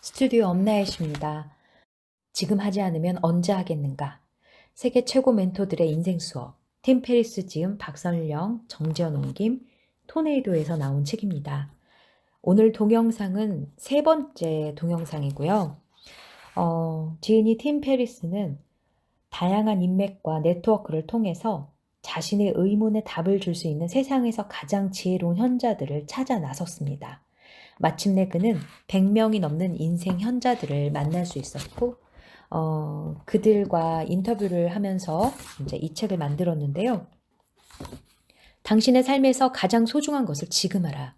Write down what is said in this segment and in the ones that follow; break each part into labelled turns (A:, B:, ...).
A: 스튜디오 엄나잇입니다. 지금 하지 않으면 언제 하겠는가? 세계 최고 멘토들의 인생 수업. 팀 페리스 지음 박설령, 정지연 옮김, 토네이도에서 나온 책입니다. 오늘 동영상은 세 번째 동영상이고요. 지은이 팀 페리스는 다양한 인맥과 네트워크를 통해서 자신의 의문에 답을 줄 수 있는 세상에서 가장 지혜로운 현자들을 찾아 나섰습니다. 마침내 그는 100명이 넘는 인생 현자들을 만날 수 있었고, 그들과 인터뷰를 하면서 이제 이 책을 만들었는데요. 당신의 삶에서 가장 소중한 것을 지금 하라.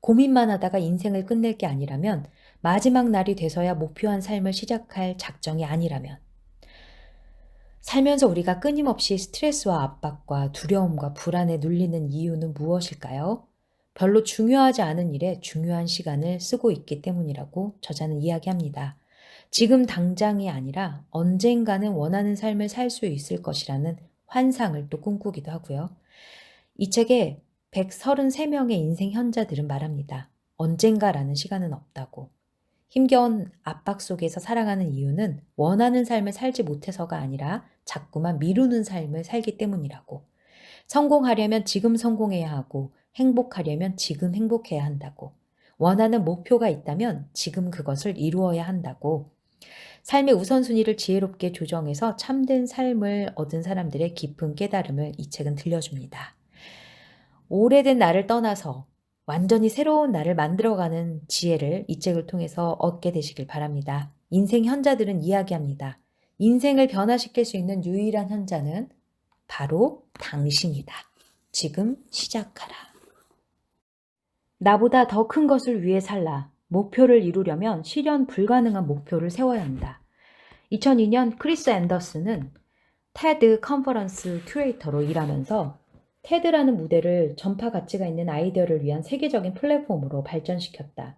A: 고민만 하다가 인생을 끝낼 게 아니라면, 마지막 날이 돼서야 목표한 삶을 시작할 작정이 아니라면, 살면서 우리가 끊임없이 스트레스와 압박과 두려움과 불안에 눌리는 이유는 무엇일까요? 별로 중요하지 않은 일에 중요한 시간을 쓰고 있기 때문이라고 저자는 이야기합니다. 지금 당장이 아니라 언젠가는 원하는 삶을 살 수 있을 것이라는 환상을 또 꿈꾸기도 하고요. 이 책에 133명의 인생 현자들은 말합니다. 언젠가라는 시간은 없다고. 힘겨운 압박 속에서 살아가는 이유는 원하는 삶을 살지 못해서가 아니라 자꾸만 미루는 삶을 살기 때문이라고. 성공하려면 지금 성공해야 하고 행복하려면 지금 행복해야 한다고. 원하는 목표가 있다면 지금 그것을 이루어야 한다고. 삶의 우선순위를 지혜롭게 조정해서 참된 삶을 얻은 사람들의 깊은 깨달음을 이 책은 들려줍니다. 오래된 나를 떠나서 완전히 새로운 나를 만들어가는 지혜를 이 책을 통해서 얻게 되시길 바랍니다. 인생 현자들은 이야기합니다. 인생을 변화시킬 수 있는 유일한 현자는 바로 당신이다. 지금 시작하라. 나보다 더 큰 것을 위해 살라. 목표를 이루려면 실현 불가능한 목표를 세워야 한다. 2002년 크리스 앤더슨은 테드 컨퍼런스 큐레이터로 일하면서 테드라는 무대를 전파 가치가 있는 아이디어를 위한 세계적인 플랫폼으로 발전시켰다.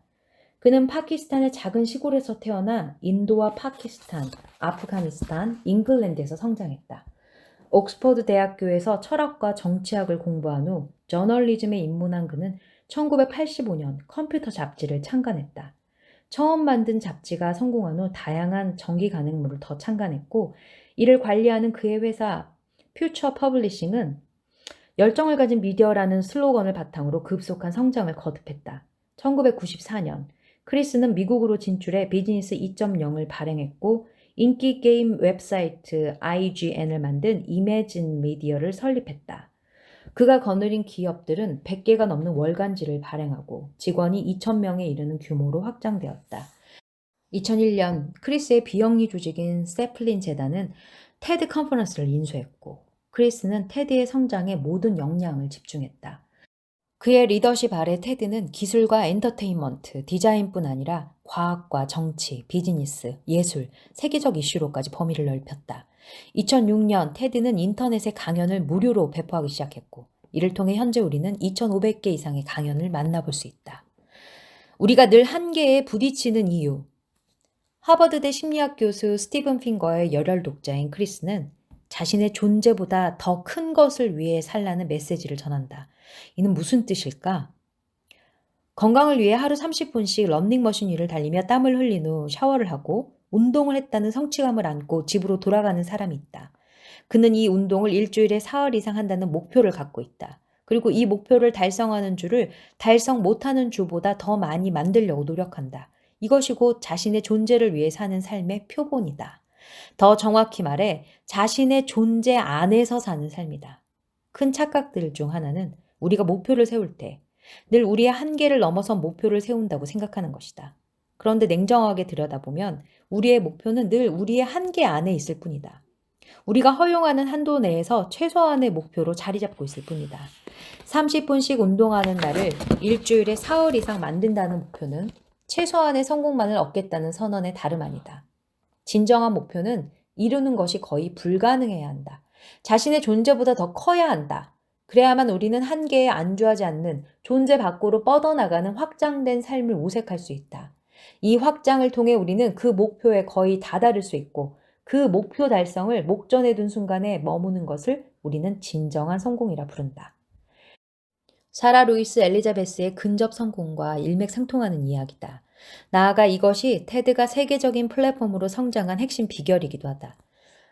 A: 그는 파키스탄의 작은 시골에서 태어나 인도와 파키스탄, 아프가니스탄, 잉글랜드에서 성장했다. 옥스퍼드 대학교에서 철학과 정치학을 공부한 후 저널리즘에 입문한 그는 1985년 컴퓨터 잡지를 창간했다. 처음 만든 잡지가 성공한 후 다양한 정기 간행물을 더 창간했고, 이를 관리하는 그의 회사 퓨처 퍼블리싱은 열정을 가진 미디어라는 슬로건을 바탕으로 급속한 성장을 거듭했다. 1994년 크리스는 미국으로 진출해 비즈니스 2.0을 발행했고, 인기 게임 웹사이트 IGN을 만든 이매진 미디어를 설립했다. 그가 거느린 기업들은 100개가 넘는 월간지를 발행하고 직원이 2,000명에 이르는 규모로 확장되었다. 2001년 크리스의 비영리 조직인 세플린 재단은 테드 컨퍼런스를 인수했고, 크리스는 테드의 성장에 모든 역량을 집중했다. 그의 리더십 아래 테드는 기술과 엔터테인먼트, 디자인뿐 아니라 과학과 정치, 비즈니스, 예술, 세계적 이슈로까지 범위를 넓혔다. 2006년 테드는 인터넷에 강연을 무료로 배포하기 시작했고, 이를 통해 현재 우리는 2,500개 이상의 강연을 만나볼 수 있다. 우리가 늘 한계에 부딪히는 이유. 하버드대 심리학 교수 스티븐 핑거의 열혈 독자인 크리스는 자신의 존재보다 더 큰 것을 위해 살라는 메시지를 전한다. 이는 무슨 뜻일까? 건강을 위해 하루 30분씩 런닝머신 위를 달리며 땀을 흘린 후 샤워를 하고 운동을 했다는 성취감을 안고 집으로 돌아가는 사람이 있다. 그는 이 운동을 일주일에 사흘 이상 한다는 목표를 갖고 있다. 그리고 이 목표를 달성하는 주를 달성 못하는 주보다 더 많이 만들려고 노력한다. 이것이 곧 자신의 존재를 위해 사는 삶의 표본이다. 더 정확히 말해 자신의 존재 안에서 사는 삶이다. 큰 착각들 중 하나는 우리가 목표를 세울 때 늘 우리의 한계를 넘어선 목표를 세운다고 생각하는 것이다. 그런데 냉정하게 들여다보면 우리의 목표는 늘 우리의 한계 안에 있을 뿐이다. 우리가 허용하는 한도 내에서 최소한의 목표로 자리 잡고 있을 뿐이다. 30분씩 운동하는 날을 일주일에 사흘 이상 만든다는 목표는 최소한의 성공만을 얻겠다는 선언의 다름 아니다. 진정한 목표는 이루는 것이 거의 불가능해야 한다. 자신의 존재보다 더 커야 한다. 그래야만 우리는 한계에 안주하지 않는 존재 밖으로 뻗어나가는 확장된 삶을 모색할 수 있다. 이 확장을 통해 우리는 그 목표에 거의 다다를 수 있고, 그 목표 달성을 목전에 둔 순간에 머무는 것을 우리는 진정한 성공이라 부른다. 사라 루이스 엘리자베스의 근접 성공과 일맥상통하는 이야기다. 나아가 이것이 테드가 세계적인 플랫폼으로 성장한 핵심 비결이기도 하다.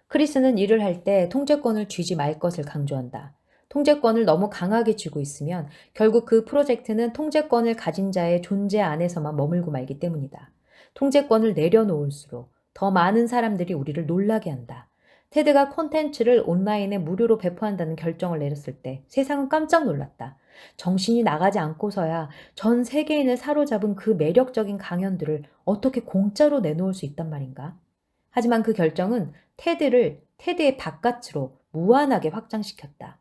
A: 크리스는 일을 할 때 통제권을 쥐지 말 것을 강조한다. 통제권을 너무 강하게 쥐고 있으면 결국 그 프로젝트는 통제권을 가진 자의 존재 안에서만 머물고 말기 때문이다. 통제권을 내려놓을수록 더 많은 사람들이 우리를 놀라게 한다. 테드가 콘텐츠를 온라인에 무료로 배포한다는 결정을 내렸을 때 세상은 깜짝 놀랐다. 정신이 나가지 않고서야 전 세계인을 사로잡은 그 매력적인 강연들을 어떻게 공짜로 내놓을 수 있단 말인가? 하지만 그 결정은 테드를 테드의 바깥으로 무한하게 확장시켰다.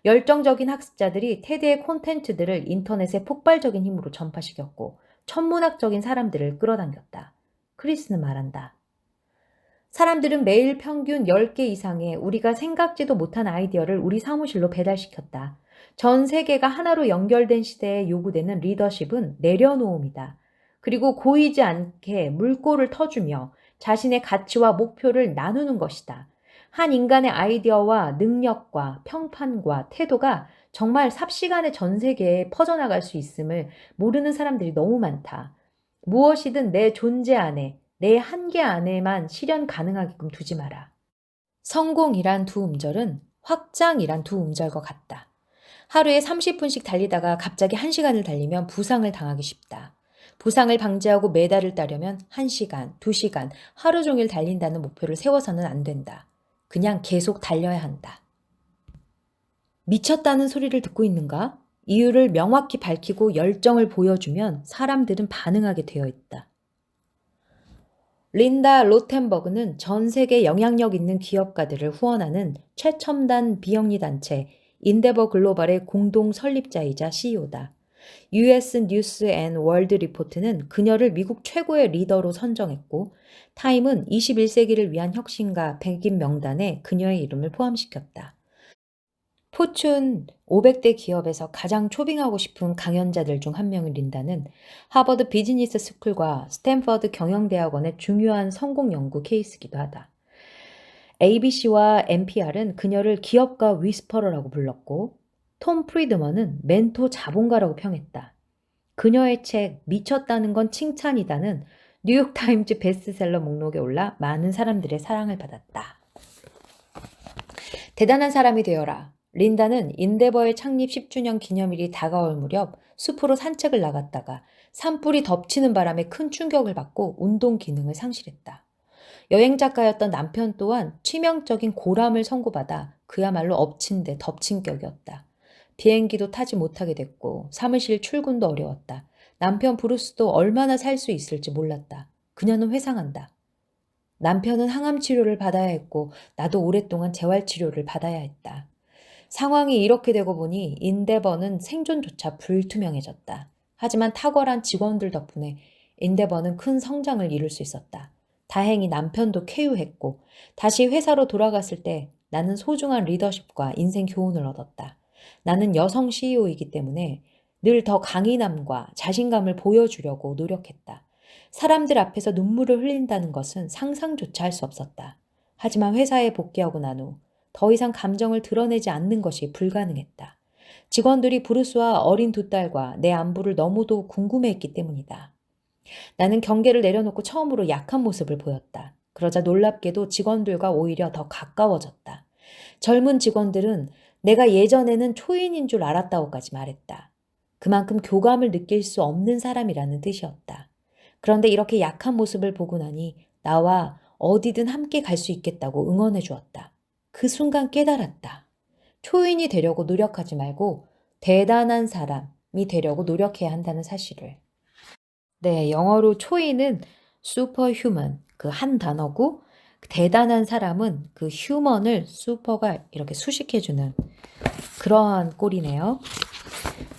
A: 열정적인 학습자들이 테드의 콘텐츠들을 인터넷에 폭발적인 힘으로 전파시켰고 천문학적인 사람들을 끌어당겼다. 크리스는 말한다. 사람들은 매일 평균 10개 이상의 우리가 생각지도 못한 아이디어를 우리 사무실로 배달시켰다. 전 세계가 하나로 연결된 시대에 요구되는 리더십은 내려놓음이다. 그리고 고이지 않게 물꼬를 터주며 자신의 가치와 목표를 나누는 것이다. 한 인간의 아이디어와 능력과 평판과 태도가 정말 삽시간에 전 세계에 퍼져나갈 수 있음을 모르는 사람들이 너무 많다. 무엇이든 내 존재 안에, 내 한계 안에만 실현 가능하게끔 두지 마라. 성공이란 두 음절은 확장이란 두 음절과 같다. 하루에 30분씩 달리다가 갑자기 1시간을 달리면 부상을 당하기 쉽다. 부상을 방지하고 메달을 따려면 1시간, 2시간, 하루 종일 달린다는 목표를 세워서는 안 된다. 그냥 계속 달려야 한다. 미쳤다는 소리를 듣고 있는가? 이유를 명확히 밝히고 열정을 보여주면 사람들은 반응하게 되어 있다. 린다 로텐버그는 전 세계 영향력 있는 기업가들을 후원하는 최첨단 비영리 단체 인데버 글로벌의 공동 설립자이자 CEO다. US 뉴스 앤 월드 리포트는 그녀를 미국 최고의 리더로 선정했고 타임은 21세기를 위한 혁신가 100인 명단에 그녀의 이름을 포함시켰다. 포춘 500대 기업에서 가장 초빙하고 싶은 강연자들 중 한 명인 린다는 하버드 비즈니스 스쿨과 스탠퍼드 경영대학원의 중요한 성공 연구 케이스이기도 하다. ABC와 NPR은 그녀를 기업가 위스퍼러라고 불렀고 톰 프리드먼은 멘토 자본가라고 평했다. 그녀의 책 미쳤다는 건 칭찬이다는 뉴욕타임즈 베스트셀러 목록에 올라 많은 사람들의 사랑을 받았다. 대단한 사람이 되어라. 린다는 인데버의 창립 10주년 기념일이 다가올 무렵 숲으로 산책을 나갔다가 산불이 덮치는 바람에 큰 충격을 받고 운동 기능을 상실했다. 여행 작가였던 남편 또한 치명적인 고람을 선고받아 그야말로 엎친 데 덮친 격이었다. 비행기도 타지 못하게 됐고 사무실 출근도 어려웠다. 남편 브루스도 얼마나 살 수 있을지 몰랐다. 그녀는 회상한다. 남편은 항암 치료를 받아야 했고 나도 오랫동안 재활 치료를 받아야 했다. 상황이 이렇게 되고 보니 인데버는 생존조차 불투명해졌다. 하지만 탁월한 직원들 덕분에 인데버는 큰 성장을 이룰 수 있었다. 다행히 남편도 쾌유했고 다시 회사로 돌아갔을 때 나는 소중한 리더십과 인생 교훈을 얻었다. 나는 여성 CEO이기 때문에 늘 더 강인함과 자신감을 보여주려고 노력했다. 사람들 앞에서 눈물을 흘린다는 것은 상상조차 할 수 없었다. 하지만 회사에 복귀하고 난 후 더 이상 감정을 드러내지 않는 것이 불가능했다. 직원들이 브루스와 어린 두 딸과 내 안부를 너무도 궁금해했기 때문이다. 나는 경계를 내려놓고 처음으로 약한 모습을 보였다. 그러자 놀랍게도 직원들과 오히려 더 가까워졌다. 젊은 직원들은 내가 예전에는 초인인 줄 알았다고까지 말했다. 그만큼 교감을 느낄 수 없는 사람이라는 뜻이었다. 그런데 이렇게 약한 모습을 보고 나니 나와 어디든 함께 갈 수 있겠다고 응원해 주었다. 그 순간 깨달았다. 초인이 되려고 노력하지 말고 대단한 사람이 되려고 노력해야 한다는 사실을. 네, 영어로 초인은 superhuman, 그 한 단어고 대단한 사람은 그 휴먼을 슈퍼가 이렇게 수식해주는 그러한 꼴이네요.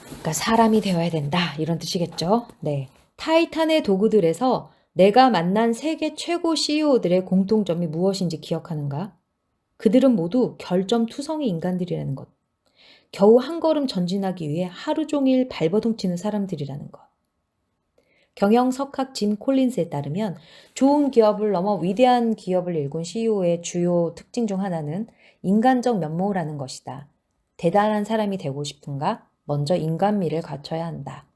A: 그러니까 사람이 되어야 된다 이런 뜻이겠죠. 네, 타이탄의 도구들에서 내가 만난 세계 최고 CEO들의 공통점이 무엇인지 기억하는가? 그들은 모두 결점투성이 인간들이라는 것. 겨우 한 걸음 전진하기 위해 하루 종일 발버둥 치는 사람들이라는 것. 경영석학 짐 콜린스에 따르면 좋은 기업을 넘어 위대한 기업을 일군 CEO의 주요 특징 중 하나는 인간적 면모라는 것이다. 대단한 사람이 되고 싶은가? 먼저 인간미를 갖춰야 한다.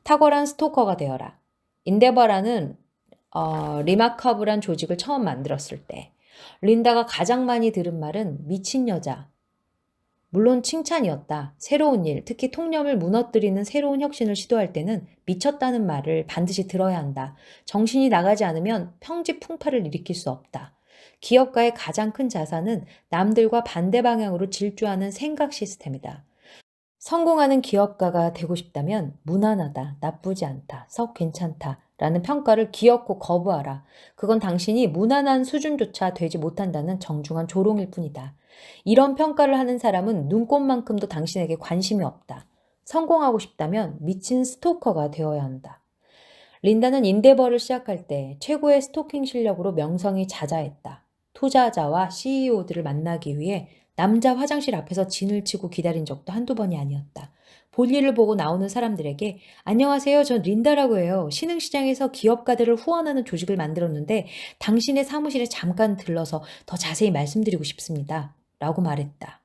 A: 탁월한 스토커가 되어라. 인데버라는 리마커블한 조직을 처음 만들었을 때 린다가 가장 많이 들은 말은 미친 여자. 물론 칭찬이었다. 새로운 일, 특히 통념을 무너뜨리는 새로운 혁신을 시도할 때는 미쳤다는 말을 반드시 들어야 한다. 정신이 나가지 않으면 평지풍파를 일으킬 수 없다. 기업가의 가장 큰 자산은 남들과 반대 방향으로 질주하는 생각 시스템이다. 성공하는 기업가가 되고 싶다면 무난하다, 나쁘지 않다, 썩 괜찮다 라는 평가를 기어코 거부하라. 그건 당신이 무난한 수준조차 되지 못한다는 정중한 조롱일 뿐이다. 이런 평가를 하는 사람은 눈꽃만큼도 당신에게 관심이 없다. 성공하고 싶다면 미친 스토커가 되어야 한다. 린다는 인데버를 시작할 때 최고의 스토킹 실력으로 명성이 자자했다. 투자자와 CEO들을 만나기 위해 남자 화장실 앞에서 진을 치고 기다린 적도 한두 번이 아니었다. 볼일을 보고 나오는 사람들에게 안녕하세요. 전 린다라고 해요. 신흥시장에서 기업가들을 후원하는 조직을 만들었는데 당신의 사무실에 잠깐 들러서 더 자세히 말씀드리고 싶습니다. 라고 말했다.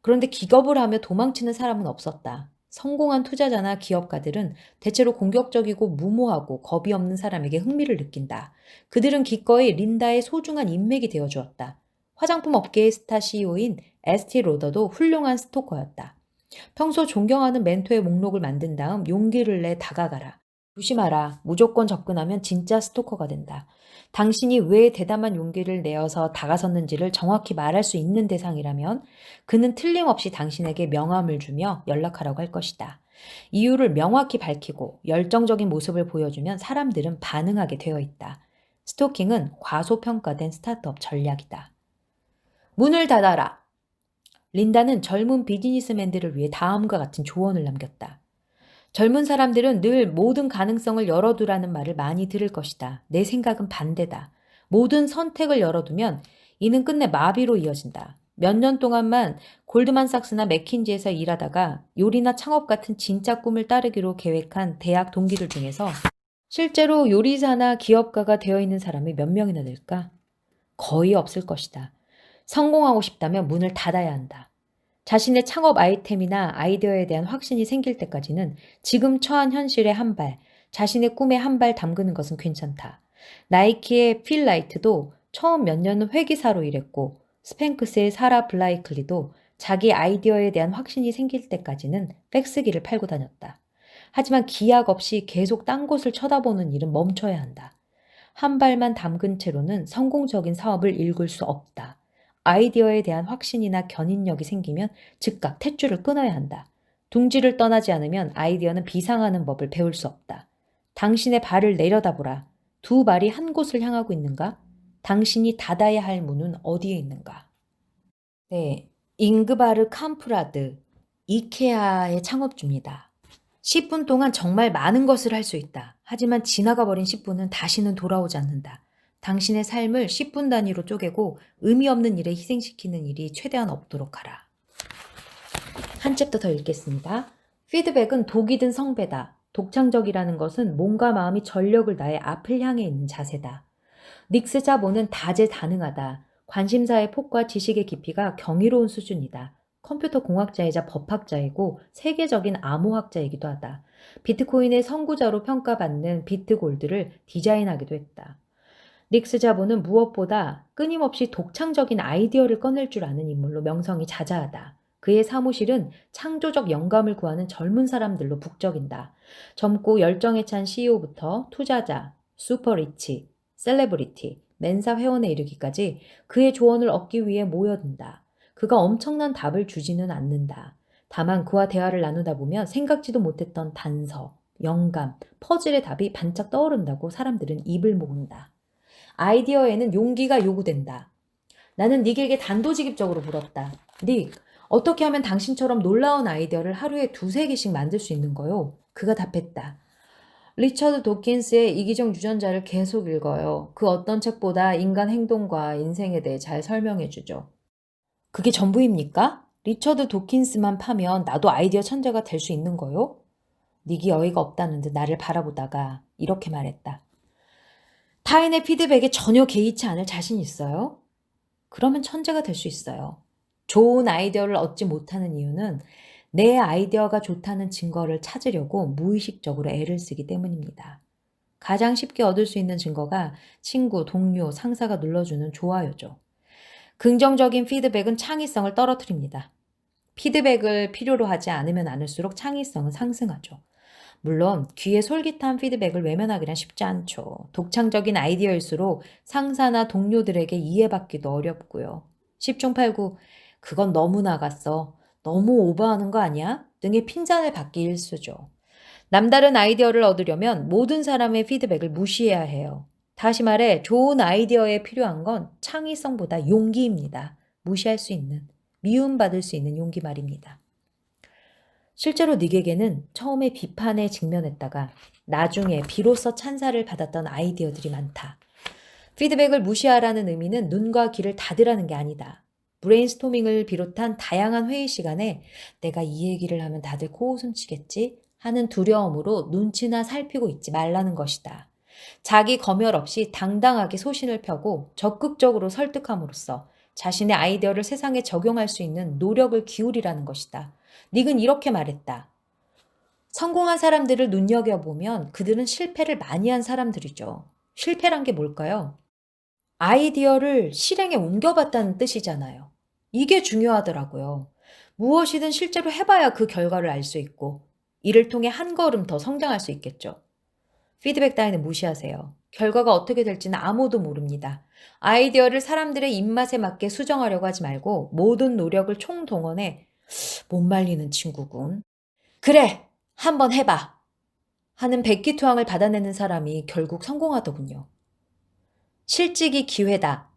A: 그런데 기겁을 하며 도망치는 사람은 없었다. 성공한 투자자나 기업가들은 대체로 공격적이고 무모하고 겁이 없는 사람에게 흥미를 느낀다. 그들은 기꺼이 린다의 소중한 인맥이 되어주었다. 화장품 업계의 스타 CEO인 에스티 로더도 훌륭한 스토커였다. 평소 존경하는 멘토의 목록을 만든 다음 용기를 내 다가가라. 조심하라. 무조건 접근하면 진짜 스토커가 된다. 당신이 왜 대담한 용기를 내어서 다가섰는지를 정확히 말할 수 있는 대상이라면 그는 틀림없이 당신에게 명함을 주며 연락하라고 할 것이다. 이유를 명확히 밝히고 열정적인 모습을 보여주면 사람들은 반응하게 되어 있다. 스토킹은 과소평가된 스타트업 전략이다. 문을 닫아라. 린다는 젊은 비즈니스맨들을 위해 다음과 같은 조언을 남겼다. 젊은 사람들은 늘 모든 가능성을 열어두라는 말을 많이 들을 것이다. 내 생각은 반대다. 모든 선택을 열어두면 이는 끝내 마비로 이어진다. 몇 년 동안만 골드만삭스나 맥킨지에서 일하다가 요리나 창업 같은 진짜 꿈을 따르기로 계획한 대학 동기들 중에서 실제로 요리사나 기업가가 되어 있는 사람이 몇 명이나 될까? 거의 없을 것이다. 성공하고 싶다면 문을 닫아야 한다. 자신의 창업 아이템이나 아이디어에 대한 확신이 생길 때까지는 지금 처한 현실에 한 발, 자신의 꿈에 한 발 담그는 것은 괜찮다. 나이키의 필 라이트도 처음 몇 년은 회계사로 일했고 스팽크스의 사라 블라이클리도 자기 아이디어에 대한 확신이 생길 때까지는 팩스기를 팔고 다녔다. 하지만 기약 없이 계속 딴 곳을 쳐다보는 일은 멈춰야 한다. 한 발만 담근 채로는 성공적인 사업을 일굴 수 없다. 아이디어에 대한 확신이나 견인력이 생기면 즉각 탯줄을 끊어야 한다. 둥지를 떠나지 않으면 아이디어는 비상하는 법을 배울 수 없다. 당신의 발을 내려다보라. 두 발이 한 곳을 향하고 있는가? 당신이 닫아야 할 문은 어디에 있는가? 네, 잉그바르 캄프라드, 이케아의 창업주입니다. 10분 동안 정말 많은 것을 할 수 있다. 하지만 지나가 버린 10분은 다시는 돌아오지 않는다. 당신의 삶을 10분 단위로 쪼개고 의미 없는 일에 희생시키는 일이 최대한 없도록 하라. 한 챕터 더 읽겠습니다. 피드백은 독이든 성배다. 독창적이라는 것은 몸과 마음이 전력을 다해 앞을 향해 있는 자세다. 닉스 자보는 다재다능하다. 관심사의 폭과 지식의 깊이가 경이로운 수준이다. 컴퓨터 공학자이자 법학자이고 세계적인 암호학자이기도 하다. 비트코인의 선구자로 평가받는 비트골드를 디자인하기도 했다. 닉스 자보는 무엇보다 끊임없이 독창적인 아이디어를 꺼낼 줄 아는 인물로 명성이 자자하다. 그의 사무실은 창조적 영감을 구하는 젊은 사람들로 북적인다. 젊고 열정에 찬 CEO부터 투자자, 슈퍼리치, 셀레브리티, 멘사 회원에 이르기까지 그의 조언을 얻기 위해 모여든다. 그가 엄청난 답을 주지는 않는다. 다만 그와 대화를 나누다 보면 생각지도 못했던 단서, 영감, 퍼즐의 답이 반짝 떠오른다고 사람들은 입을 모은다. 아이디어에는 용기가 요구된다. 나는 닉에게 단도직입적으로 물었다. 닉, 어떻게 하면 당신처럼 놀라운 아이디어를 하루에 두세 개씩 만들 수 있는 거요? 그가 답했다. 리처드 도킨스의 이기적 유전자를 계속 읽어요. 그 어떤 책보다 인간 행동과 인생에 대해 잘 설명해 주죠. 그게 전부입니까? 리처드 도킨스만 파면 나도 아이디어 천재가 될 수 있는 거요? 닉이 어이가 없다는 듯 나를 바라보다가 이렇게 말했다. 타인의 피드백에 전혀 개의치 않을 자신 있어요? 그러면 천재가 될 수 있어요. 좋은 아이디어를 얻지 못하는 이유는 내 아이디어가 좋다는 증거를 찾으려고 무의식적으로 애를 쓰기 때문입니다. 가장 쉽게 얻을 수 있는 증거가 친구, 동료, 상사가 눌러주는 좋아요죠. 긍정적인 피드백은 창의성을 떨어뜨립니다. 피드백을 필요로 하지 않으면 않을수록 창의성은 상승하죠. 물론 귀에 솔깃한 피드백을 외면하기란 쉽지 않죠. 독창적인 아이디어일수록 상사나 동료들에게 이해받기도 어렵고요. 10중 8구 그건 너무 나갔어. 너무 오버하는 거 아니야? 등의 핀잔을 받기 일쑤죠. 남다른 아이디어를 얻으려면 모든 사람의 피드백을 무시해야 해요. 다시 말해 좋은 아이디어에 필요한 건 창의성보다 용기입니다. 무시할 수 있는, 미움받을 수 있는 용기 말입니다. 실제로 닉에게는 처음에 비판에 직면했다가 나중에 비로소 찬사를 받았던 아이디어들이 많다. 피드백을 무시하라는 의미는 눈과 귀를 닫으라는 게 아니다. 브레인스토밍을 비롯한 다양한 회의 시간에 내가 이 얘기를 하면 다들 코웃음 치겠지 하는 두려움으로 눈치나 살피고 있지 말라는 것이다. 자기 검열 없이 당당하게 소신을 펴고 적극적으로 설득함으로써 자신의 아이디어를 세상에 적용할 수 있는 노력을 기울이라는 것이다. 닉은 이렇게 말했다. 성공한 사람들을 눈여겨보면 그들은 실패를 많이 한 사람들이죠. 실패란 게 뭘까요? 아이디어를 실행에 옮겨봤다는 뜻이잖아요. 이게 중요하더라고요. 무엇이든 실제로 해봐야 그 결과를 알 수 있고 이를 통해 한 걸음 더 성장할 수 있겠죠. 피드백 따위는 무시하세요. 결과가 어떻게 될지는 아무도 모릅니다. 아이디어를 사람들의 입맛에 맞게 수정하려고 하지 말고 모든 노력을 총동원해 못 말리는 친구군. 그래! 한번 해봐! 하는 백기투항을 받아내는 사람이 결국 성공하더군요. 실직이 기회다.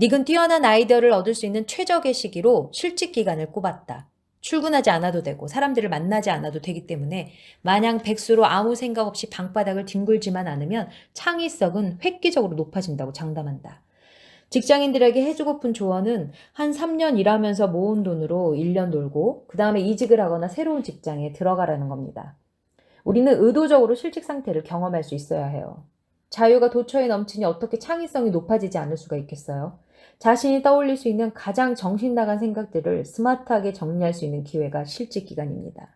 A: 닉은 뛰어난 아이디어를 얻을 수 있는 최적의 시기로 실직 기간을 꼽았다. 출근하지 않아도 되고 사람들을 만나지 않아도 되기 때문에 마냥 백수로 아무 생각 없이 방바닥을 뒹굴지만 않으면 창의성은 획기적으로 높아진다고 장담한다. 직장인들에게 해주고픈 조언은 한 3년 일하면서 모은 돈으로 1년 놀고 그 다음에 이직을 하거나 새로운 직장에 들어가라는 겁니다. 우리는 의도적으로 실직 상태를 경험할 수 있어야 해요. 자유가 도처에 넘치니 어떻게 창의성이 높아지지 않을 수가 있겠어요? 자신이 떠올릴 수 있는 가장 정신 나간 생각들을 스마트하게 정리할 수 있는 기회가 실직 기간입니다.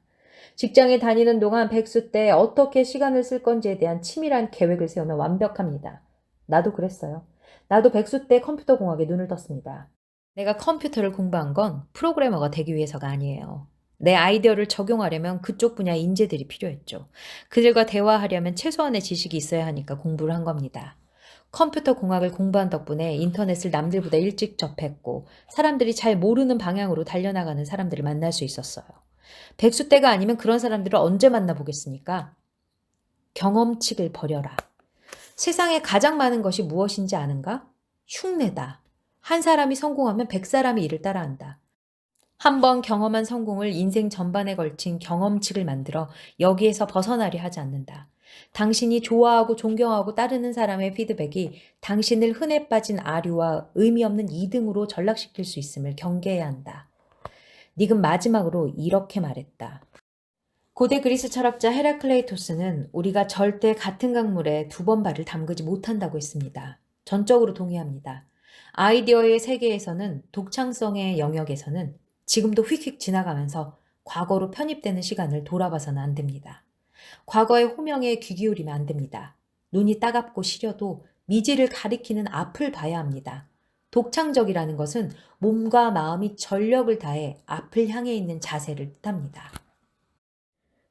A: 직장에 다니는 동안 백수 때 어떻게 시간을 쓸 건지에 대한 치밀한 계획을 세우면 완벽합니다. 나도 그랬어요. 나도 백수 때 컴퓨터 공학에 눈을 떴습니다. 내가 컴퓨터를 공부한 건 프로그래머가 되기 위해서가 아니에요. 내 아이디어를 적용하려면 그쪽 분야 인재들이 필요했죠. 그들과 대화하려면 최소한의 지식이 있어야 하니까 공부를 한 겁니다. 컴퓨터 공학을 공부한 덕분에 인터넷을 남들보다 일찍 접했고 사람들이 잘 모르는 방향으로 달려나가는 사람들을 만날 수 있었어요. 백수 때가 아니면 그런 사람들을 언제 만나보겠습니까? 경험칙을 버려라. 세상에 가장 많은 것이 무엇인지 아는가? 흉내다. 한 사람이 성공하면 100사람이 이를 따라한다. 한 번 경험한 성공을 인생 전반에 걸친 경험칙을 만들어 여기에서 벗어나려 하지 않는다. 당신이 좋아하고 존경하고 따르는 사람의 피드백이 당신을 흔해 빠진 아류와 의미 없는 2등으로 전락시킬 수 있음을 경계해야 한다. 닉은 마지막으로 이렇게 말했다. 고대 그리스 철학자 헤라클레이토스는 우리가 절대 같은 강물에 2번 발을 담그지 못한다고 했습니다. 전적으로 동의합니다. 아이디어의 세계에서는 독창성의 영역에서는 지금도 휙휙 지나가면서 과거로 편입되는 시간을 돌아봐서는 안 됩니다. 과거의 호명에 귀 기울이면 안 됩니다. 눈이 따갑고 시려도 미지를 가리키는 앞을 봐야 합니다. 독창적이라는 것은 몸과 마음이 전력을 다해 앞을 향해 있는 자세를 뜻합니다.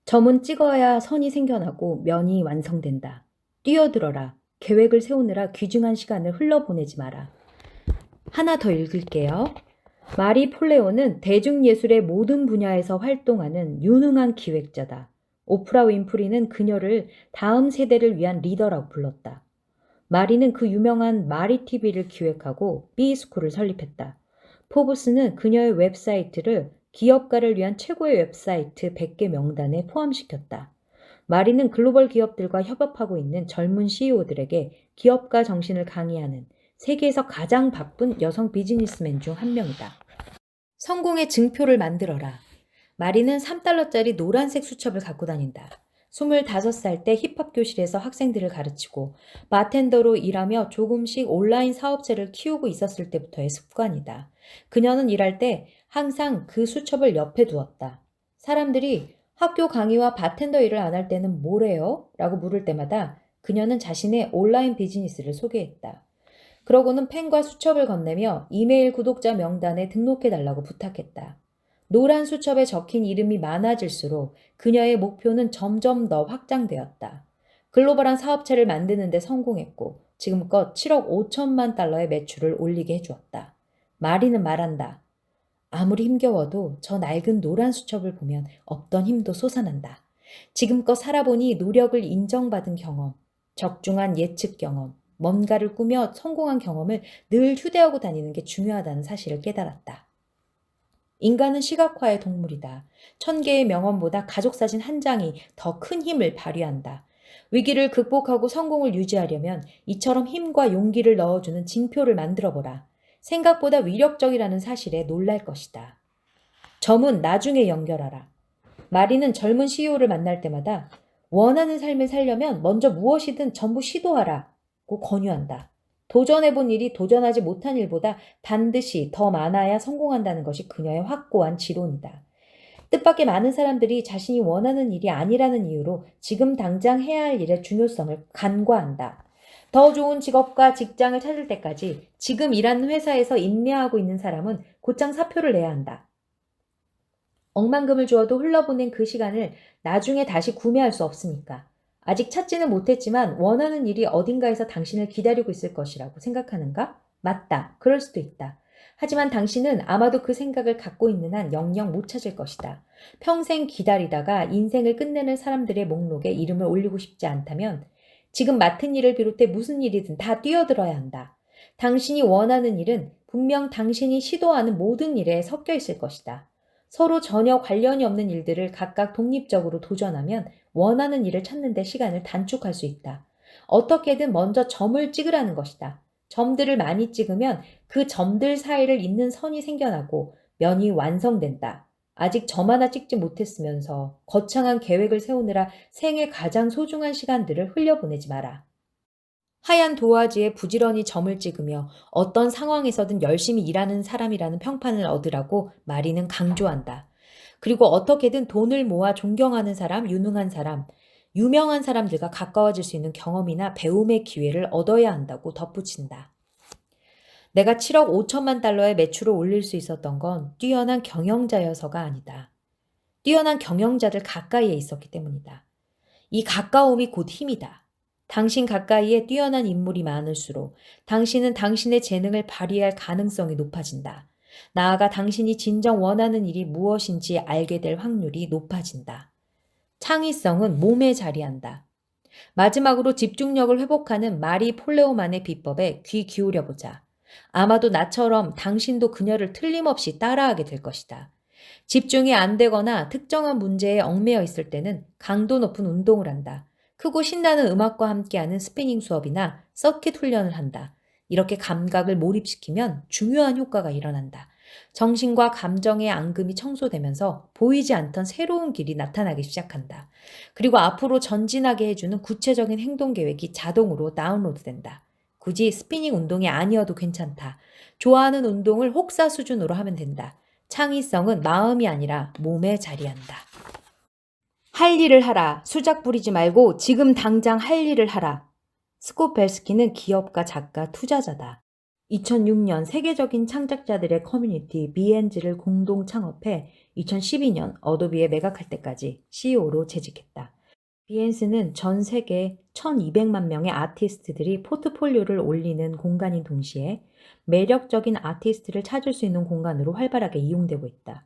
A: 점은 찍어야 선이 생겨나고 면이 완성된다. 뛰어들어라. 계획을 세우느라 귀중한 시간을 흘러보내지 마라. 하나 더 읽을게요. 마리 폴레오는 대중예술의 모든 분야에서 활동하는 유능한 기획자다. 오프라 윈프리는 그녀를 다음 세대를 위한 리더라고 불렀다. 마리는 그 유명한 마리 TV를 기획하고 B스쿨을 설립했다. 포브스는 그녀의 웹사이트를 기업가를 위한 최고의 웹사이트 100개 명단에 포함시켰다. 마리는 글로벌 기업들과 협업하고 있는 젊은 CEO들에게 기업가 정신을 강의하는 세계에서 가장 바쁜 여성 비즈니스맨 중 한 명이다. 성공의 증표를 만들어라. 마리는 3달러짜리 노란색 수첩을 갖고 다닌다. 25살 때 힙합 교실에서 학생들을 가르치고 바텐더로 일하며 조금씩 온라인 사업체를 키우고 있었을 때부터의 습관이다. 그녀는 일할 때 항상 그 수첩을 옆에 두었다. 사람들이 학교 강의와 바텐더 일을 안 할 때는 뭘 해요? 라고 물을 때마다 그녀는 자신의 온라인 비즈니스를 소개했다. 그러고는 펜과 수첩을 건네며 이메일 구독자 명단에 등록해달라고 부탁했다. 노란 수첩에 적힌 이름이 많아질수록 그녀의 목표는 점점 더 확장되었다. 글로벌한 사업체를 만드는 데 성공했고 지금껏 7억 5천만 달러의 매출을 올리게 해주었다. 마리는 말한다. 아무리 힘겨워도 저 낡은 노란 수첩을 보면 없던 힘도 솟아난다. 지금껏 살아보니 노력을 인정받은 경험, 적중한 예측 경험, 뭔가를 꾸며 성공한 경험을 늘 휴대하고 다니는 게 중요하다는 사실을 깨달았다. 인간은 시각화의 동물이다. 1000개의 명언보다 가족사진 한 장이 더 큰 힘을 발휘한다. 위기를 극복하고 성공을 유지하려면 이처럼 힘과 용기를 넣어주는 징표를 만들어보라. 생각보다 위력적이라는 사실에 놀랄 것이다. 점은 나중에 연결하라. 마리는 젊은 CEO를 만날 때마다 원하는 삶을 살려면 먼저 무엇이든 전부 시도하라고 권유한다. 도전해본 일이 도전하지 못한 일보다 반드시 더 많아야 성공한다는 것이 그녀의 확고한 지론이다. 뜻밖의 많은 사람들이 자신이 원하는 일이 아니라는 이유로 지금 당장 해야 할 일의 중요성을 간과한다. 더 좋은 직업과 직장을 찾을 때까지 지금 일하는 회사에서 인내하고 있는 사람은 곧장 사표를 내야 한다. 억만금을 주어도 흘러보낸 그 시간을 나중에 다시 구매할 수 없으니까. 아직 찾지는 못했지만 원하는 일이 어딘가에서 당신을 기다리고 있을 것이라고 생각하는가? 맞다. 그럴 수도 있다. 하지만 당신은 아마도 그 생각을 갖고 있는 한 영영 못 찾을 것이다. 평생 기다리다가 인생을 끝내는 사람들의 목록에 이름을 올리고 싶지 않다면 지금 맡은 일을 비롯해 무슨 일이든 다 뛰어들어야 한다. 당신이 원하는 일은 분명 당신이 시도하는 모든 일에 섞여 있을 것이다. 서로 전혀 관련이 없는 일들을 각각 독립적으로 도전하면 원하는 일을 찾는 데 시간을 단축할 수 있다. 어떻게든 먼저 점을 찍으라는 것이다. 점들을 많이 찍으면 그 점들 사이를 잇는 선이 생겨나고 면이 완성된다. 아직 점 하나 찍지 못했으면서 거창한 계획을 세우느라 생애 가장 소중한 시간들을 흘려보내지 마라. 하얀 도화지에 부지런히 점을 찍으며 어떤 상황에서든 열심히 일하는 사람이라는 평판을 얻으라고 마리는 강조한다. 그리고 어떻게든 돈을 모아 존경하는 사람, 유능한 사람, 유명한 사람들과 가까워질 수 있는 경험이나 배움의 기회를 얻어야 한다고 덧붙인다. 내가 7억 5천만 달러의 매출을 올릴 수 있었던 건 뛰어난 경영자여서가 아니다. 뛰어난 경영자들 가까이에 있었기 때문이다. 이 가까움이 곧 힘이다. 당신 가까이에 뛰어난 인물이 많을수록 당신은 당신의 재능을 발휘할 가능성이 높아진다. 나아가 당신이 진정 원하는 일이 무엇인지 알게 될 확률이 높아진다. 창의성은 몸에 자리한다. 마지막으로 집중력을 회복하는 마리 폴레오만의 비법에 귀 기울여 보자. 아마도 나처럼 당신도 그녀를 틀림없이 따라하게 될 것이다. 집중이 안 되거나 특정한 문제에 얽매여 있을 때는 강도 높은 운동을 한다. 크고 신나는 음악과 함께하는 스피닝 수업이나 서킷 훈련을 한다. 이렇게 감각을 몰입시키면 중요한 효과가 일어난다. 정신과 감정의 앙금이 청소되면서 보이지 않던 새로운 길이 나타나기 시작한다. 그리고 앞으로 전진하게 해주는 구체적인 행동 계획이 자동으로 다운로드된다. 굳이 스피닝 운동이 아니어도 괜찮다. 좋아하는 운동을 혹사 수준으로 하면 된다. 창의성은 마음이 아니라 몸에 자리한다. 할 일을 하라. 수작 부리지 말고 지금 당장 할 일을 하라. 스콧 벨스키는 기업가, 작가, 투자자다. 2006년 세계적인 창작자들의 커뮤니티 비엔즈를 공동 창업해 2012년 어도비에 매각할 때까지 CEO로 재직했다. 비엔스는 전 세계 1200만 명의 아티스트들이 포트폴리오를 올리는 공간인 동시에 매력적인 아티스트를 찾을 수 있는 공간으로 활발하게 이용되고 있다.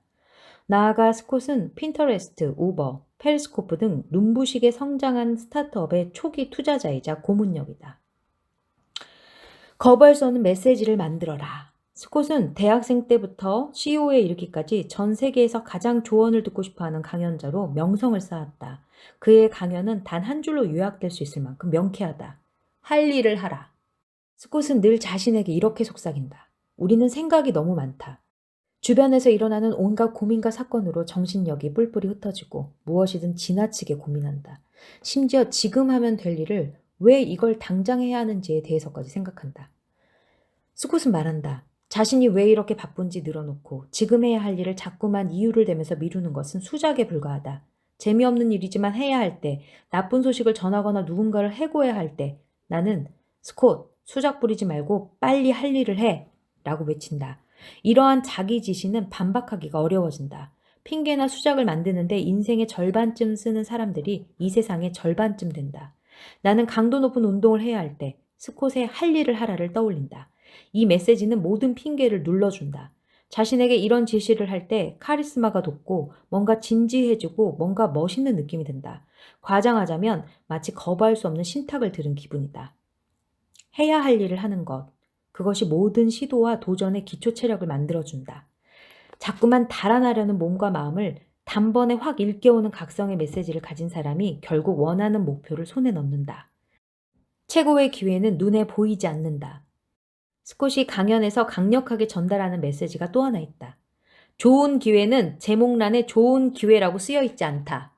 A: 나아가 스콧은 핀터레스트, 우버, 페리스코프 등 눈부시게 성장한 스타트업의 초기 투자자이자 고문역이다. 거부할 수 없는 메시지를 만들어라. 스콧은 대학생 때부터 CEO에 이르기까지 전 세계에서 가장 조언을 듣고 싶어하는 강연자로 명성을 쌓았다. 그의 강연은 단 한 줄로 요약될 수 있을 만큼 명쾌하다. 할 일을 하라. 스콧은 늘 자신에게 이렇게 속삭인다. 우리는 생각이 너무 많다. 주변에서 일어나는 온갖 고민과 사건으로 정신력이 뿔뿔이 흩어지고 무엇이든 지나치게 고민한다. 심지어 지금 하면 될 일을 왜 이걸 당장 해야 하는지에 대해서까지 생각한다. 스콧은 말한다. 자신이 왜 이렇게 바쁜지 늘어놓고 지금 해야 할 일을 자꾸만 이유를 대면서 미루는 것은 수작에 불과하다. 재미없는 일이지만 해야 할 때, 나쁜 소식을 전하거나 누군가를 해고해야 할 때, 나는 스콧, 수작 부리지 말고 빨리 할 일을 해! 라고 외친다. 이러한 자기 지시는 반박하기가 어려워진다. 핑계나 수작을 만드는데 인생의 절반쯤 쓰는 사람들이 이 세상의 절반쯤 된다. 나는 강도 높은 운동을 해야 할 때 스콧의 할 일을 하라를 떠올린다. 이 메시지는 모든 핑계를 눌러준다. 자신에게 이런 지시를 할 때 카리스마가 돋고 뭔가 진지해지고 뭔가 멋있는 느낌이 든다. 과장하자면 마치 거부할 수 없는 신탁을 들은 기분이다. 해야 할 일을 하는 것. 그것이 모든 시도와 도전의 기초 체력을 만들어준다. 자꾸만 달아나려는 몸과 마음을 단번에 확 일깨우는 각성의 메시지를 가진 사람이 결국 원하는 목표를 손에 넣는다. 최고의 기회는 눈에 보이지 않는다. 스콧이 강연에서 강력하게 전달하는 메시지가 또 하나 있다. 좋은 기회는 제목란에 좋은 기회라고 쓰여 있지 않다.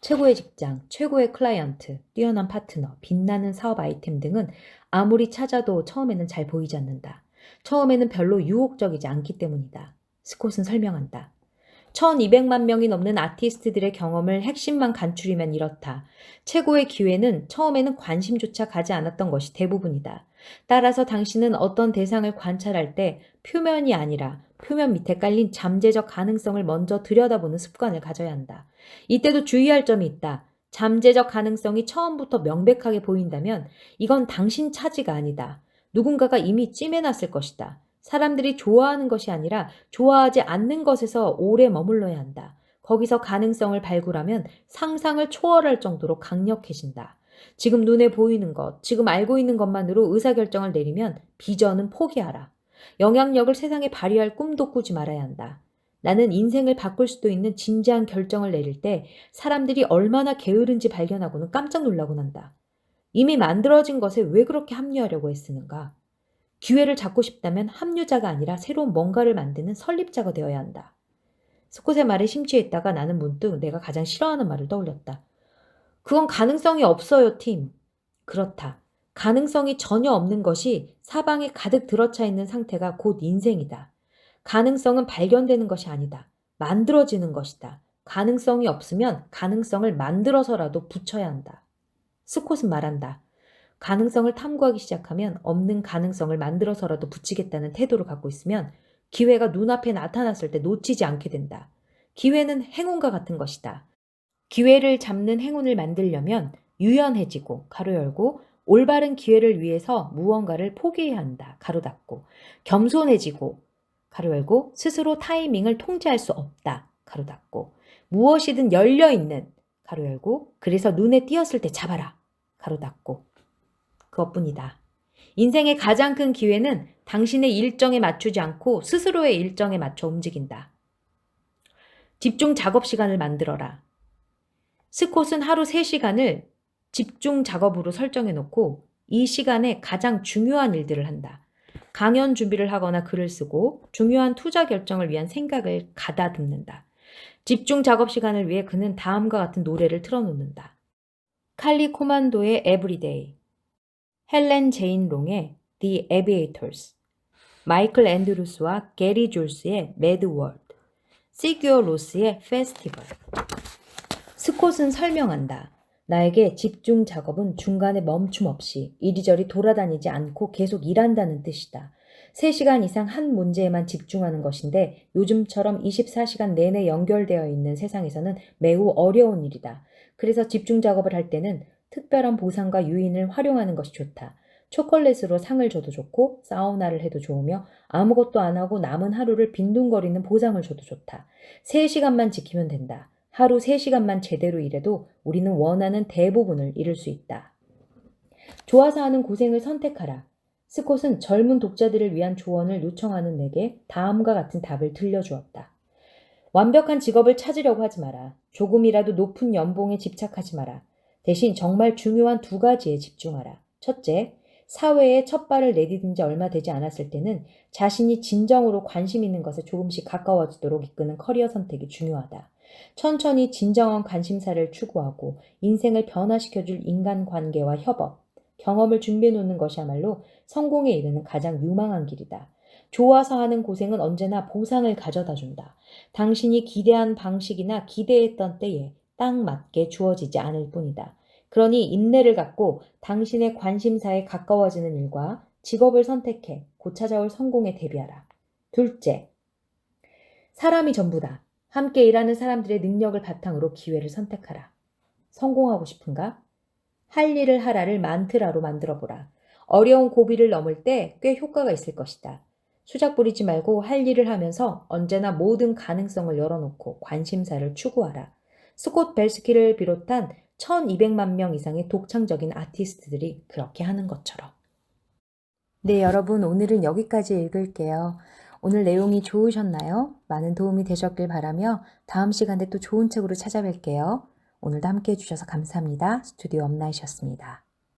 A: 최고의 직장, 최고의 클라이언트, 뛰어난 파트너, 빛나는 사업 아이템 등은 아무리 찾아도 처음에는 잘 보이지 않는다. 처음에는 별로 유혹적이지 않기 때문이다. 스콧은 설명한다. 1200만 명이 넘는 아티스트들의 경험을 핵심만 간추리면 이렇다. 최고의 기회는 처음에는 관심조차 가지 않았던 것이 대부분이다. 따라서 당신은 어떤 대상을 관찰할 때 표면이 아니라 표면 밑에 깔린 잠재적 가능성을 먼저 들여다보는 습관을 가져야 한다. 이때도 주의할 점이 있다. 잠재적 가능성이 처음부터 명백하게 보인다면 이건 당신 차지가 아니다. 누군가가 이미 찜해놨을 것이다. 사람들이 좋아하는 것이 아니라 좋아하지 않는 것에서 오래 머물러야 한다. 거기서 가능성을 발굴하면 상상을 초월할 정도로 강력해진다. 지금 눈에 보이는 것, 지금 알고 있는 것만으로 의사결정을 내리면 비전은 포기하라. 영향력을 세상에 발휘할 꿈도 꾸지 말아야 한다. 나는 인생을 바꿀 수도 있는 진지한 결정을 내릴 때 사람들이 얼마나 게으른지 발견하고는 깜짝 놀라곤 한다. 이미 만들어진 것에 왜 그렇게 합류하려고 애쓰는가? 기회를 잡고 싶다면 합류자가 아니라 새로운 뭔가를 만드는 설립자가 되어야 한다. 스콧의 말에 심취했다가 나는 문득 내가 가장 싫어하는 말을 떠올렸다. 그건 가능성이 없어요, 팀. 그렇다. 가능성이 전혀 없는 것이 사방에 가득 들어차 있는 상태가 곧 인생이다. 가능성은 발견되는 것이 아니다. 만들어지는 것이다. 가능성이 없으면 가능성을 만들어서라도 붙여야 한다. 스콧은 말한다. 가능성을 탐구하기 시작하면 없는 가능성을 만들어서라도 붙이겠다는 태도를 갖고 있으면 기회가 눈앞에 나타났을 때 놓치지 않게 된다. 기회는 행운과 같은 것이다. 기회를 잡는 행운을 만들려면 유연해지고, 가로 열고, 올바른 기회를 위해서 무언가를 포기해야 한다. 가로 닫고, 겸손해지고, 가로 열고, 스스로 타이밍을 통제할 수 없다. 가로 닫고, 무엇이든 열려있는, 가로 열고, 그래서 눈에 띄었을 때 잡아라. 가로 닫고, 그것뿐이다. 인생의 가장 큰 기회는 당신의 일정에 맞추지 않고 스스로의 일정에 맞춰 움직인다. 집중 작업 시간을 만들어라. 스콧은 하루 3시간을 집중 작업으로 설정해 놓고 이 시간에 가장 중요한 일들을 한다. 강연 준비를 하거나 글을 쓰고 중요한 투자 결정을 위한 생각을 가다듬는다. 집중 작업 시간을 위해 그는 다음과 같은 노래를 틀어놓는다. 칼리 코만도의 Everyday, 헬렌 제인 롱의 The Aviators, 마이클 앤드루스와 게리 졸스의 Mad World, 시규어 로스의 Festival. 스콧은 설명한다. 나에게 집중 작업은 중간에 멈춤 없이 이리저리 돌아다니지 않고 계속 일한다는 뜻이다. 3시간 이상 한 문제에만 집중하는 것인데 요즘처럼 24시간 내내 연결되어 있는 세상에서는 매우 어려운 일이다. 그래서 집중 작업을 할 때는 특별한 보상과 유인을 활용하는 것이 좋다. 초콜릿으로 상을 줘도 좋고 사우나를 해도 좋으며 아무것도 안 하고 남은 하루를 빈둥거리는 보상을 줘도 좋다. 3시간만 지키면 된다. 하루 3시간만 제대로 일해도 우리는 원하는 대부분을 이룰 수 있다. 좋아서 하는 고생을 선택하라. 스콧은 젊은 독자들을 위한 조언을 요청하는 내게 다음과 같은 답을 들려주었다. 완벽한 직업을 찾으려고 하지 마라. 조금이라도 높은 연봉에 집착하지 마라. 대신 정말 중요한 2가지에 집중하라. 첫째, 사회에 첫 발을 내디딘 지 얼마 되지 않았을 때는 자신이 진정으로 관심 있는 것에 조금씩 가까워지도록 이끄는 커리어 선택이 중요하다. 천천히 진정한 관심사를 추구하고 인생을 변화시켜줄 인간관계와 협업, 경험을 준비해 놓는 것이야말로 성공에 이르는 가장 유망한 길이다. 좋아서 하는 고생은 언제나 보상을 가져다 준다. 당신이 기대한 방식이나 기대했던 때에 딱 맞게 주어지지 않을 뿐이다. 그러니 인내를 갖고 당신의 관심사에 가까워지는 일과 직업을 선택해 곧 찾아올 성공에 대비하라. 둘째, 사람이 전부다. 함께 일하는 사람들의 능력을 바탕으로 기회를 선택하라. 성공하고 싶은가? 할 일을 하라를 만트라로 만들어보라. 어려운 고비를 넘을 때 꽤 효과가 있을 것이다. 수작 부리지 말고 할 일을 하면서 언제나 모든 가능성을 열어놓고 관심사를 추구하라. 스콧 벨스키를 비롯한 1200만 명 이상의 독창적인 아티스트들이 그렇게 하는 것처럼. 네, 여러분, 오늘은 여기까지 읽을게요. 오늘 내용이 좋으셨나요? 많은 도움이 되셨길 바라며 다음 시간에 또 좋은 책으로 찾아뵐게요. 오늘도 함께 해주셔서 감사합니다. 스튜디오 엄나이셨습니다.